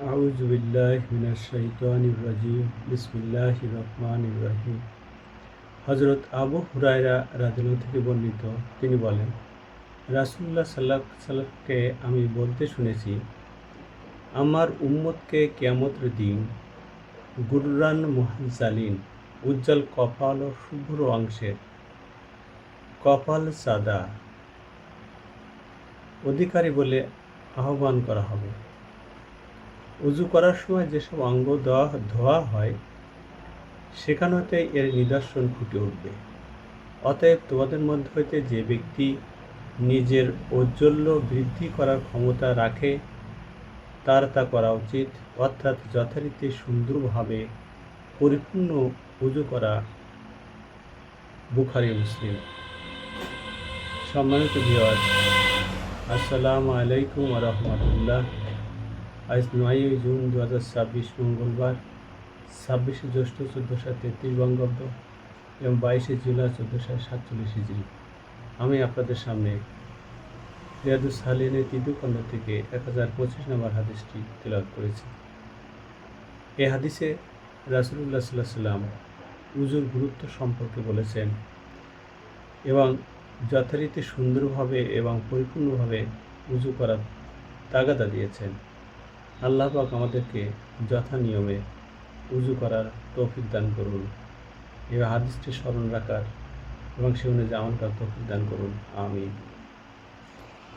আউযু বিল্লাহি মিনাশ শাইতানির রাজিম। বিসমিল্লাহির রহমানির রহিম। হযরত আবু হুরায়রা রাদিয়াল্লাহু থেকে বর্ণিত, তিনি বলেন, রাসূলুল্লাহ সাল্লাল্লাহু আলাইহি ওয়াসাল্লামকে আমি বলতে শুনেছি, আমার উম্মতকে কিয়ামতের দিন গুররান মুহাজ্জালিন, উজ্জ্বল কপাল ও শুভ্র অংশের, কপাল সাদা অধিকারী বলে আহ্বান করা হবে। উযু করার সময় যেসব অঙ্গ ধোয়া হয়, সেখান হতে এর নিদর্শন ফুটে উঠবে। অতএব তোমাদের মধ্য হইতে যে ব্যক্তি নিজের ঔজ্জ্বল্য বৃদ্ধি করার ক্ষমতা রাখে, তার তা করা উচিত, অর্থাৎ যথারীতি সুন্দরভাবে পরিপূর্ণ উযু করা। বুখারী মুসলিম। সম্মানিত ভিউয়ার্স, আসসালামু আলাইকুম ওয়া রাহমাতুল্লাহ। আজ ৯ই জুন ২০২৬ মঙ্গলবার, ২৬শে জ্যৈষ্ঠ ১৪৩৩ বঙ্গাব্দ এবং ২২শে জুলাই ১৪৪৭ হিজরি। আমি আপনাদের সামনে রিয়াদুস সালিহিনের তৃতীয় খণ্ড থেকে ১০২৫ নম্বর হাদিসটি তেলাওয়াত করেছি। এই হাদিসে রাসূলুল্লাহ সাল্লাল্লাহু আলাইহি ওয়াসাল্লাম উযুর গুরুত্ব সম্পর্কে বলেছেন এবং যথারীতি সুন্দরভাবে এবং পরিপূর্ণভাবে উযু করার তাগাদা দিয়েছেন। আল্লাহ পাক আমাদেরকে যথা নিয়মে উযু করার তৌফিক দান করুন এবং হাদিসটি স্মরণ রাখার এবং সে অনুযায়ী আমল করার তৌফিক দান করুন। আমিন।